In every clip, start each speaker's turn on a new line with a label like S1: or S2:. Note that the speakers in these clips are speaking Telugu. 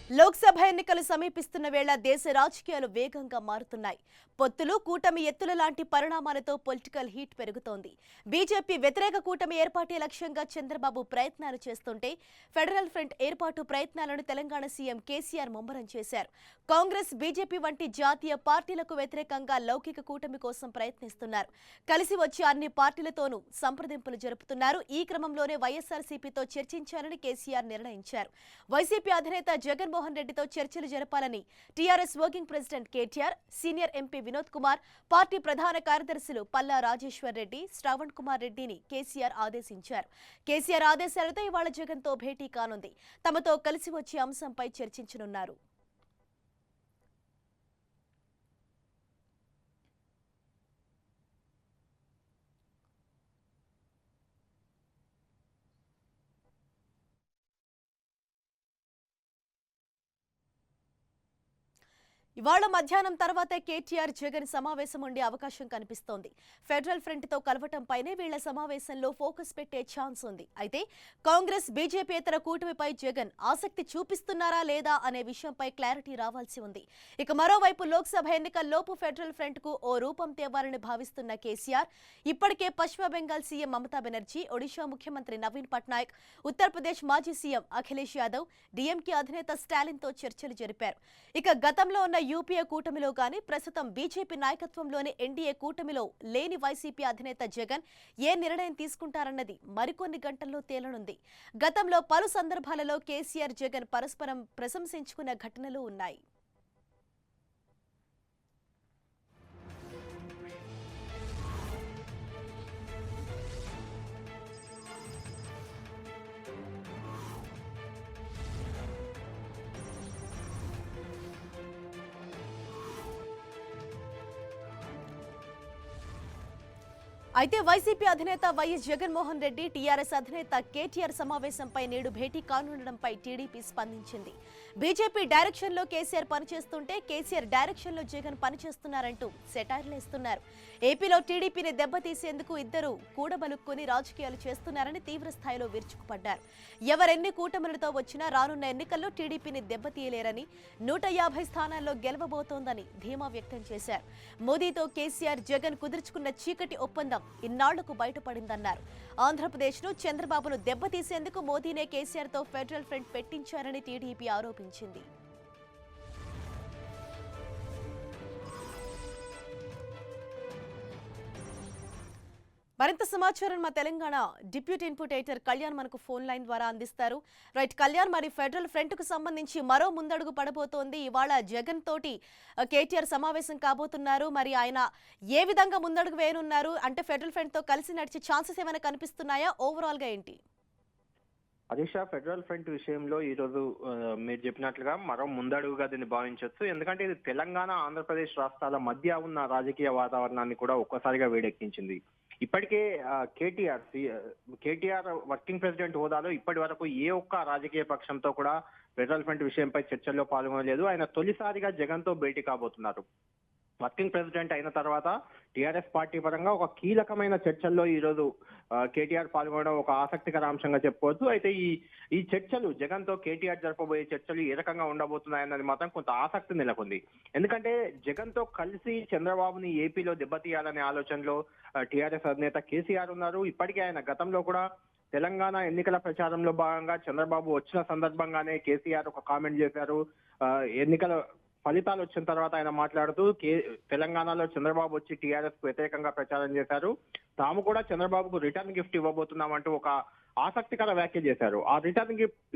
S1: లోక్సభ ఎన్నికలు సమీపిస్తున్న వేళ దేశ రాజకీయాలు వేగంగా మారుతున్నాయి. పొత్తులు, కూటమి ఎత్తుల లాంటి పరిణామాలతో పొలిటికల్ హీట్ పెరుగుతోంది. బీజేపీ వ్యతిరేక కూటమి ఏర్పాటే లక్ష్యంగా చంద్రబాబు ప్రయత్నాలు చేస్తుంటే, ఫెడరల్ ఫ్రంట్ ఏర్పాటు ప్రయత్నాలను తెలంగాణ సీఎం కేసీఆర్ ముమ్మరం చేశారు. కాంగ్రెస్, బీజేపీ వంటి జాతీయ పార్టీలకు వ్యతిరేకంగా లౌకిక కూటమి కోసం ప్రయత్నిస్తున్నారు. కలిసి వచ్చే అన్ని పార్టీలతోనూ సంప్రదింపులు జరుపుతున్నారు. ఈ క్రమంలోనే వైఎస్ఆర్సీపీతో చర్చించాలని కేసీఆర్ నిర్ణయించారు. వైసీపీ అధినేత జగన్మోహన్ రెడ్డితో చర్చలు జరపాలని TRS working president KTR, senior MP Vinod Kumar, party ప్రధాన కార్యదర్శులు పల్లా రాజేశ్వర్ రెడ్డి, శ్రావణ్ కుమార్ రెడ్డిని కేసీఆర్ ఆదేశించారు. కేసీఆర్ ఆదేశాలతో ఇవాళ జగన్తో భేటీ కానుంది. తమతో కలిసి వచ్చే అంశంపై చర్చించనున్నారు. ఇవాళ మధ్యాహ్నం తర్వాత కేటీఆర్, జగన్ సమావేశం ఉండే అవకాశం కనిపిస్తోంది. ఫెడరల్ ఫ్రంట్ తో కలవటంపైనే వీళ్ల సమావేశంలో ఫోకస్ పెట్టే ఛాన్స్ ఉంది. అయితే కాంగ్రెస్, బీజేపీయేతర కూటమిపై జగన్ ఆసక్తి చూపిస్తున్నారా లేదా అనే విషయంపై క్లారిటీ రావాల్సి ఉంది. ఇక మరోవైపు లోక్సభ ఎన్నికల్లోపు ఫెడరల్ ఫ్రంట్ కు ఓ రూపం తేవాలని భావిస్తున్న కేసీఆర్ ఇప్పటికే పశ్చిమ బెంగాల్ సీఎం మమతా బెనర్జీ, ఒడిషా ముఖ్యమంత్రి నవీన్ పట్నాయక్, ఉత్తరప్రదేశ్ మాజీ సీఎం అఖిలేష్ యాదవ్, డీఎంకే అధినేత స్టాలిన్ తో చర్చలు జరిపారు. ఇక గతంలో ఉన్న యూపీఏ కూటమిలో గాని, ప్రస్తుతం బీజేపీ నాయకత్వంలోని ఎన్డీఏ కూటమిలో లేని వైసీపీ అధినేత జగన్ ఏ నిర్ణయం తీసుకుంటారన్నది మరికొన్ని గంటల్లో తేలనుంది. గతంలో పలు సందర్భాలలో కేసీఆర్, జగన్ పరస్పరం ప్రశంసించుకున్న ఘటనలు ఉన్నాయి. అయితే వైసీపీ అధినేత వైఎస్ జగన్మోహన్ రెడ్డి, టీఆర్ఎస్ అధినేత కేటీఆర్ సమావేశంపై నేడు భేటీ కానుండడంపై టీడీపీ స్పందించింది. బీజేపీ డైరెక్షన్ లో కేసీఆర్ పనిచేస్తుంటే, కేసీఆర్ డైరెక్షన్ లో జగన్ పనిచేస్తున్నారంటూ సెటైర్లేస్తున్నారు. ఏపీలో టీడీపీని దెబ్బతీసేందుకు ఇద్దరు కూడబలుక్కుని రాజకీయాలు చేస్తున్నారని తీవ్ర స్థాయిలో విరుచుకుపడ్డారు. ఎవరెన్ని కూటములతో వచ్చినా రానున్న ఎన్నికల్లో టీడీపీని దెబ్బతీయలేరని, 150 స్థానాల్లో గెలవబోతోందని ధీమా వ్యక్తం చేశారు. మోదీతో కేసీఆర్, జగన్ కుదుర్చుకున్న చీకటి ఒప్పందం ఇన్నాళ్లకు బయటపడిందన్నారు. ఆంధ్రప్రదేశ్ను, చంద్రబాబును దెబ్బతీసేందుకు మోదీనే కేసీఆర్తో ఫెడరల్ ఫ్రంట్ పెట్టించారని టీడీపీ ఆరోపించింది. మరింత సమాచారం మా Telangana deputy input editor Kalyan మనకు ఫోన్ లైన్ ద్వారా అందిస్తారు. రైట్ కళ్యాణ్, మరి ఫెడరల్ ఫ్రంట్ కు సంబంధించి మరో ముందడుగు పడబోతోంది. ఇవాళ జగన్ తోటి కేటీఆర్ సమావేశం కాబోతున్నారు. మరి ఆయన ఏ విధంగా ముందడుగు వేయనున్నారు? అంటే ఫెడరల్ ఫ్రంట్ తో కలిసి నడిచే ఛాన్సెస్ ఏమైనా కనిపిస్తున్నాయా? ఓవరాల్ గా ఏంటి?
S2: అదిషా, ఫెడరల్ ఫ్రంట్ విషయంలో ఈ రోజు మీరు చెప్పినట్లుగా మరో ముందడుగుగా దీన్ని భావించవచ్చు. ఎందుకంటే ఇది తెలంగాణ, ఆంధ్రప్రదేశ్ రాష్ట్రాల మధ్య ఉన్న రాజకీయ వాతావరణాన్ని కూడా ఒక్కసారిగా వేడెక్కించింది. ఇప్పటికే కేటీఆర్ వర్కింగ్ ప్రెసిడెంట్ హోదాలో ఇప్పటి వరకు ఏ ఒక్క రాజకీయ పక్షంతో కూడా ఫెడరల్ ఫ్రంట్ విషయంపై చర్చల్లో పాల్గొనలేదు. ఆయన తొలిసారిగా జగన్ తో భేటీ కాబోతున్నారు. వర్కింగ్ ప్రెసిడెంట్ అయిన తర్వాత టీఆర్ఎస్ పార్టీ పరంగా ఒక కీలకమైన చర్చల్లో ఈ రోజు కేటీఆర్ పాల్గొనడం ఒక ఆసక్తికర అంశంగా చెప్పుకోవచ్చు. అయితే ఈ చర్చలు, జగన్ తో కేటీఆర్ జరపబోయే చర్చలు ఏ రకంగా ఉండబోతున్నాయన్నది మాత్రం కొంత ఆసక్తి నెలకొంది. ఎందుకంటే జగన్ తో కలిసి చంద్రబాబుని ఏపీలో దెబ్బతీయాలనే ఆలోచనలో టీఆర్ఎస్ అధినేత కేసీఆర్ ఉన్నారు. ఇప్పటికే ఆయన గతంలో కూడా తెలంగాణ ఎన్నికల ప్రచారంలో భాగంగా చంద్రబాబు వచ్చిన సందర్భంగానే కేసీఆర్ ఒక కామెంట్ చేశారు. ఎన్నికల ఫలితాలు వచ్చిన తర్వాత ఆయన మాట్లాడుతూ తెలంగాణలో చంద్రబాబు వచ్చి టీఆర్ఎస్ కు వ్యతిరేకంగా ప్రచారం చేశారు, తాము కూడా చంద్రబాబుకు రిటర్న్ గిఫ్ట్ ఇవ్వబోతున్నామంటూ ఒక ఆసక్తికర వ్యాఖ్య చేశారు. ఆ రిటర్న్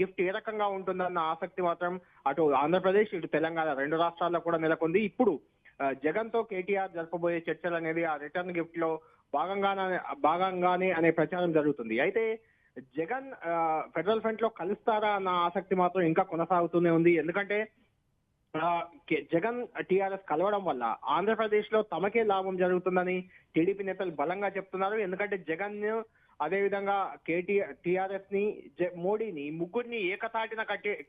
S2: గిఫ్ట్ ఏ రకంగా ఉంటుందన్న ఆసక్తి మాత్రం అటు ఆంధ్రప్రదేశ్, ఇటు తెలంగాణ రెండు రాష్ట్రాల్లో కూడా నెలకొంది. ఇప్పుడు జగన్ తో కేటీఆర్ జరపబోయే చర్చలు అనేది ఆ రిటర్న్ గిఫ్ట్ లో భాగంగానే అనే ప్రచారం జరుగుతుంది. అయితే జగన్ ఫెడరల్ ఫ్రంట్ లో కలుస్తారా అన్న ఆసక్తి మాత్రం ఇంకా కొనసాగుతూనే ఉంది. ఎందుకంటే జగన్ టీఆర్ఎస్ కలవడం వల్ల ఆంధ్రప్రదేశ్ లో తమకే లాభం జరుగుతుందని టీడీపీ నేతలు బలంగా చెప్తున్నారు. ఎందుకంటే జగన్ అదేవిధంగా టిఆర్ఎస్ ని మోడీని ముగ్గురిని ఏకతాటిన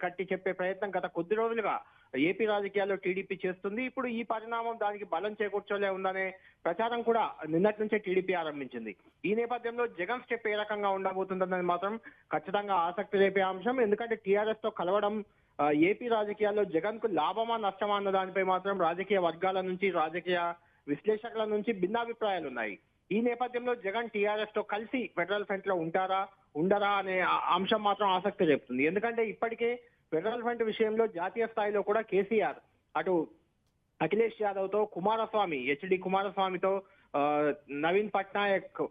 S2: కట్టి చెప్పే ప్రయత్నం గత కొద్ది రోజులుగా ఏపీ రాజకీయాల్లో టీడీపీ చేస్తుంది. ఇప్పుడు ఈ పరిణామం దానికి బలం చేకూర్చలే ఉందనే ప్రచారం కూడా నిన్నటి నుంచే టీడీపీ ఆరంభించింది. ఈ నేపథ్యంలో జగన్ స్టెప్ ఏ రకంగా ఉండబోతుందన్నది మాత్రం ఖచ్చితంగా ఆసక్తి రేపే అంశం. ఎందుకంటే టీఆర్ఎస్ తో కలవడం ఏపీ రాజకీయాల్లో జగన్ కు లాభమా నష్టమా అన్న దానిపై మాత్రం రాజకీయ వర్గాల నుంచి రాజకీయ విశ్లేషకుల నుంచి భిన్నాభిప్రాయాలు ఉన్నాయి. ఈ నేపథ్యంలో జగన్ టీఆర్ఎస్ తో కలిసి ఫెడరల్ ఫ్రంట్ లో ఉండరా అనే అంశం మాత్రం ఆసక్తి రేపుతుంది. ఎందుకంటే ఇప్పటికే ఫెడరల్ ఫ్రంట్ విషయంలో జాతీయ స్థాయిలో కూడా కేసీఆర్ అటు అఖిలేష్ యాదవ్ తో హెచ్డి కుమారస్వామితో నవీన్ పట్నాయక్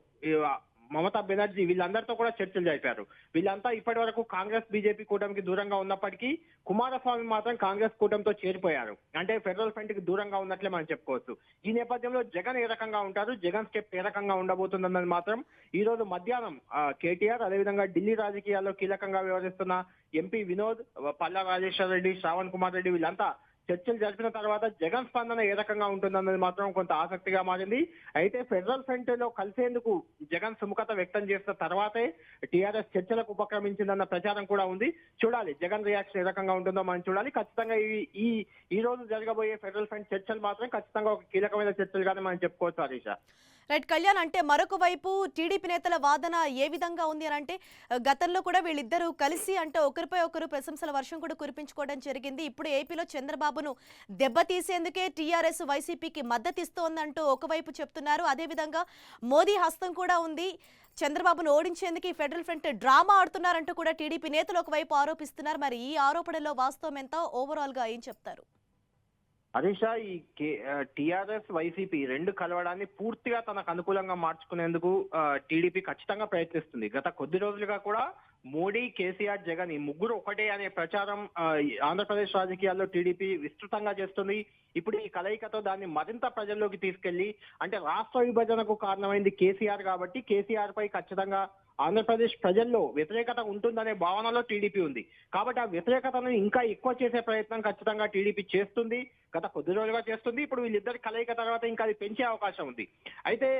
S2: మమతా బెనర్జీ వీళ్ళందరితో కూడా చర్చలు జరిపారు. వీళ్ళంతా ఇప్పటి వరకు కాంగ్రెస్ బీజేపీ కూటమికి దూరంగా ఉన్నప్పటికీ కుమారస్వామి మాత్రం కాంగ్రెస్ కూటమితో చేరిపోయారు. అంటే ఫెడరల్ ఫ్రంట్ కి దూరంగా ఉన్నట్లే మనం చెప్పుకోవచ్చు. ఈ నేపథ్యంలో జగన్ ఏ రకంగా ఉంటారు, జగన్ స్టెప్ ఏ రకంగా ఉండబోతుందన్నది మాత్రం ఈ రోజు మధ్యాహ్నం కేటీఆర్ అదేవిధంగా ఢిల్లీ రాజకీయాల్లో కీలకంగా వ్యవహరిస్తున్న ఎంపీ వినోద్, పల్లా రాజేశ్వర్ రెడ్డి, శ్రావణ్ కుమార్ రెడ్డి వీళ్ళంతా చర్చలు జరిపిన తర్వాత జగన్ స్పందన ఏ రకంగా ఉంటుందన్నది మాత్రం కొంత ఆసక్తిగా మారింది. అయితే ఫెడరల్ ఫ్రంట్ లో కలిసేందుకు జగన్ సుముఖత వ్యక్తం చేసిన తర్వాతే టీఆర్ఎస్ చర్చలకు ఉపక్రమించిందన్న ప్రచారం కూడా ఉంది. చూడాలి జగన్ రియాక్షన్ ఏ రకంగా ఉంటుందో మనం చూడాలి. ఖచ్చితంగా ఈ రోజు జరగబోయే ఫెడరల్ ఫ్రంట్ చర్చలు మాత్రం ఖచ్చితంగా ఒక కీలకమైన చర్చలుగానే మనం చెప్పుకోవచ్చు హరీష.
S1: రైట్ కళ్యాణ్, అంటే మరొక వైపు టీడీపీ నేతల వాదన ఏ విధంగా ఉంది అని అంటే గతంలో కూడా వీళ్ళిద్దరూ కలిసి అంటే ఒకరిపై ఒకరు ప్రశంసల వర్షం కూడా కురిపించుకోవడం జరిగింది. ఇప్పుడు ఏపీలో చంద్రబాబును దెబ్బతీసేందుకే టీఆర్ఎస్ వైసీపీకి మద్దతు ఇస్తోందంటూ ఒకవైపు చెప్తున్నారు. అదేవిధంగా మోదీ హస్తం కూడా ఉంది, చంద్రబాబును ఓడించేందుకు ఈ ఫెడరల్ ఫ్రంట్ డ్రామా ఆడుతున్నారంటూ కూడా టీడీపీ నేతలు ఒకవైపు ఆరోపిస్తున్నారు. మరి ఈ ఆరోపణలో వాస్తవం ఎంత, ఓవరాల్ గా ఏం చెప్తారు?
S2: హరీష, ఈ టిఆర్ఎస్ వైసీపీ రెండు కలవడాన్ని పూర్తిగా తనకు అనుకూలంగా మార్చుకునేందుకు టీడీపీ ఖచ్చితంగా ప్రయత్నిస్తుంది. గత కొద్ది రోజులుగా కూడా మోడీ, కేసీఆర్, జగన్ ఈ ముగ్గురు ఒకటే అనే ప్రచారం ఆంధ్రప్రదేశ్ రాజకీయాల్లో టీడీపీ విస్తృతంగా చేస్తుంది. ఇప్పుడు ఈ కలయికతో దాన్ని మరింత ప్రజల్లోకి తీసుకెళ్లి, అంటే రాష్ట్ర విభజనకు కారణమైంది కేసీఆర్ కాబట్టి కేసీఆర్ పై ఖచ్చితంగా ఆంధ్రప్రదేశ్ ప్రజల్లో వ్యతిరేకత ఉంటుందనే భావనలో టీడీపీ ఉంది. కాబట్టి ఆ వ్యతిరేకతను ఇంకా ఎక్కువ చేసే ప్రయత్నం ఖచ్చితంగా టీడీపీ చేస్తుంది, గత కొద్ది రోజులుగా చేస్తుంది. ఇప్పుడు వీళ్ళిద్దరి కలయిక తర్వాత ఇంకా అది పెంచే అవకాశం ఉంది. అయితే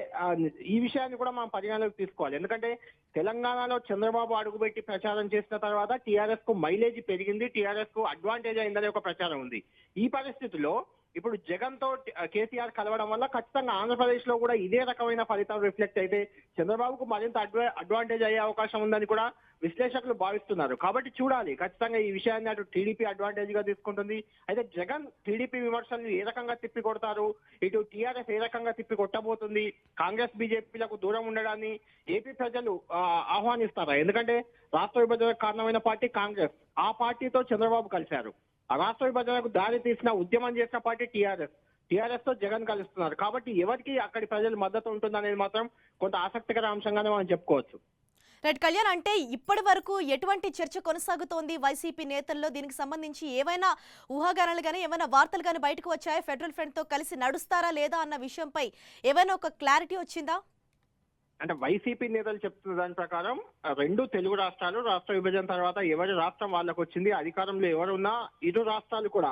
S2: ఈ విషయాన్ని కూడా మనం పరిగణలోకి తీసుకోవాలి. ఎందుకంటే తెలంగాణలో చంద్రబాబు అడుగుపెట్టి ప్రచారం చేసిన తర్వాత టీఆర్ఎస్ కు మైలేజ్ పెరిగింది, టీఆర్ఎస్ కు అడ్వాంటేజ్ అయిందనే ఒక ప్రచారం ఉంది. ఈ పరిస్థితుల్లో ఇప్పుడు జగన్ తో కేసీఆర్ కలవడం వల్ల ఖచ్చితంగా ఆంధ్రప్రదేశ్ లో కూడా ఇదే రకమైన ఫలితం రిఫ్లెక్ట్ అయితే చంద్రబాబుకు మరింత అడ్వాంటేజ్ అయ్యే అవకాశం ఉందని కూడా విశ్లేషకులు భావిస్తున్నారు. కాబట్టి చూడాలి, ఖచ్చితంగా ఈ విషయాన్ని అటు టీడీపీ అడ్వాంటేజ్ గా తీసుకుంటుంది. అయితే జగన్ టీడీపీ విమర్శలను ఏ రకంగా తిప్పి కొడతారు, ఇటు టీఆర్ఎస్ ఏ రకంగా తిప్పి కొట్టబోతుంది, కాంగ్రెస్ బీజేపీలకు దూరం ఉండడాన్ని ఏపీ ప్రజలు ఆహ్వానిస్తారా? ఎందుకంటే రాష్ట్ర విభజనకు కారణమైన పార్టీ కాంగ్రెస్, ఆ పార్టీతో చంద్రబాబు కలిశారు. ఆ రాష్ట్ర విభజనకు దారి తీసిన ఉద్యమం చేసిన పార్టీ టీఆర్ఎస్ తో జగన్ కలుస్తున్నారు. కాబట్టి ఎవరికి అక్కడి ప్రజల మద్దతు ఉంటుందనేది మాత్రం కొంత ఆసక్తికర అంశంగానే మనం చెప్పుకోవచ్చు.
S1: రైట్ కళ్యాణ్, అంటే ఇప్పటి వరకు ఎటువంటి చర్చ కొనసాగుతోంది వైసీపీ నేతల్లో? దీనికి సంబంధించి ఏవైనా ఊహాగానాలు కానీ ఏమైనా వార్తలు కానీ బయటకు వచ్చాయా? ఫెడరల్ ఫ్రంట్ తో కలిసి నడుస్తారా లేదా అన్న విషయంపై ఏమైనా ఒక క్లారిటీ వచ్చిందా?
S2: అంటే వైసీపీ నేతలు చెప్తున్న దాని ప్రకారం రెండు తెలుగు రాష్ట్రాలు రాష్ట్ర విభజన తర్వాత ఎవరి రాష్ట్రం వాళ్ళకు వచ్చింది, అధికారంలో ఎవరున్నా ఇరు రాష్ట్రాలు కూడా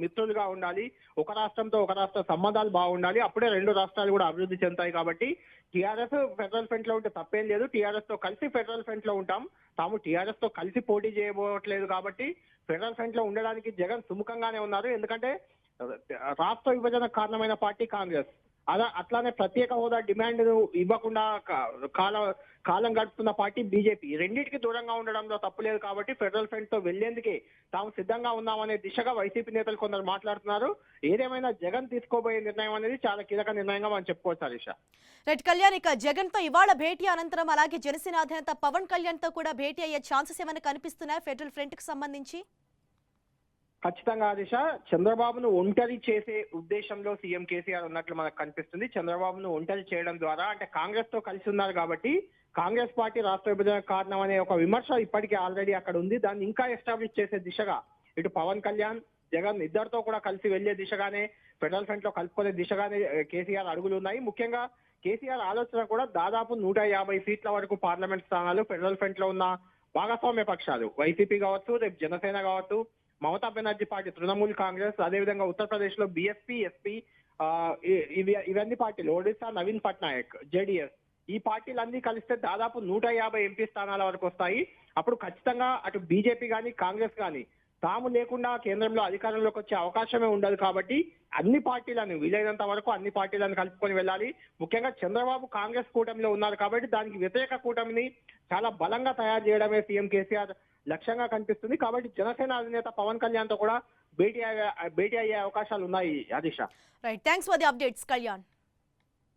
S2: మిత్రులుగా ఉండాలి, ఒక రాష్ట్రంతో ఒక రాష్ట్ర సంబంధాలు బాగుండాలి, అప్పుడే రెండు రాష్ట్రాలు కూడా అభివృద్ధి చెందుతాయి. కాబట్టి టీఆర్ఎస్ ఫెడరల్ ఫ్రంట్ లో ఉంటే తప్పేం లేదు, టీఆర్ఎస్ తో కలిసి ఫెడరల్ ఫ్రంట్ లో ఉంటాం, తాము టీఆర్ఎస్ తో కలిసి పోటీ చేయబోవట్లేదు. కాబట్టి ఫెడరల్ ఫ్రంట్ లో ఉండడానికి జగన్ సుముఖంగానే ఉన్నారు. ఎందుకంటే రాష్ట్ర విభజన కారణమైన పార్టీ కాంగ్రెస్, అట్లానే ప్రత్యేక హోదా డిమాండ్ ఇవ్వకుండా కాలం గడుపుతున్న పార్టీ బీజేపీ. రెండింటికి దూరంగా ఉండడంలో తప్పులేదు. కాబట్టి ఫెడరల్ ఫ్రంట్ తో వెళ్లేందుకే తాము సిద్ధంగా ఉన్నామనే దిశగా వైసీపీ నేతలు కొందరు మాట్లాడుతున్నారు. ఏదేమైనా జగన్ తీసుకోబోయే నిర్ణయం అనేది చాలా కీలక నిర్ణయంగా మనం చెప్పుకోవచ్చు హరీష.
S1: రైట్ కళ్యాణ్, ఇక జగన్ తో ఇవాళ భేటీ అనంతరం అలాగే జనసేన అధినేత పవన్ కళ్యాణ్ తో కూడా భేటీ అయ్యే ఛాన్సెస్ ఏమైనా కనిపిస్తున్నాయి ఫెడరల్ ఫ్రంట్ కి సంబంధించి?
S2: ఖచ్చితంగా దిశ చంద్రబాబును ఒంటరి చేసే ఉద్దేశంలో సీఎం కేసీఆర్ ఉన్నట్లు మనకు కనిపిస్తుంది. చంద్రబాబును ఒంటరి చేయడం ద్వారా, అంటే కాంగ్రెస్ తో కలిసి ఉన్నారు కాబట్టి కాంగ్రెస్ పార్టీ రాష్ట్ర విభజన కారణం అనే ఒక విమర్శ ఇప్పటికే ఆల్రెడీ అక్కడ ఉంది. దాన్ని ఇంకా ఎస్టాబ్లిష్ చేసే దిశగా ఇటు పవన్ కళ్యాణ్, జగన్ ఇద్దరితో కూడా కలిసి వెళ్లే దిశగానే, ఫెడరల్ ఫ్రంట్ లో కలుపుకునే దిశగానే కేసీఆర్ అడుగులు ఉన్నాయి. ముఖ్యంగా కేసీఆర్ ఆలోచన కూడా దాదాపు 150 సీట్ల వరకు పార్లమెంట్ స్థానాలు ఫెడరల్ ఫ్రంట్ లో ఉన్న భాగస్వామ్య పక్షాలు వైసీపీ కావచ్చు, రేపు జనసేన కావచ్చు, మమతా బెనర్జీ పార్టీ తృణమూల్ కాంగ్రెస్, అదేవిధంగా ఉత్తరప్రదేశ్ లో బీఎస్పీ, ఎస్పీ, ఇవన్నీ పార్టీలు, ఒడిశా నవీన్ పట్నాయక్ జేడీఎస్, ఈ పార్టీలన్నీ కలిస్తే దాదాపు 150 ఎంపీ స్థానాల వరకు వస్తాయి. అప్పుడు ఖచ్చితంగా అటు బీజేపీ కానీ కాంగ్రెస్ కానీ తాము లేకుండా కేంద్రంలో అధికారంలోకి వచ్చే అవకాశమే ఉండదు. కాబట్టి అన్ని పార్టీలను వీలైనంత వరకు అన్ని పార్టీలను కలుపుకొని వెళ్ళాలి. ముఖ్యంగా చంద్రబాబు కాంగ్రెస్ కూటమిలో ఉన్నారు కాబట్టి దానికి వ్యతిరేక కూటమిని చాలా బలంగా తయారు చేయడమే సీఎం కేసీఆర్ లక్ష్యంగా కనిపిస్తుంది. కాబట్టి జనసేన అధినేత పవన్ కళ్యాణ్ తో కూడా భేటీ అయ్యే అవకాశాలు ఉన్నాయి. ఆదిష.
S1: Right, thanks for the updates Kalyan.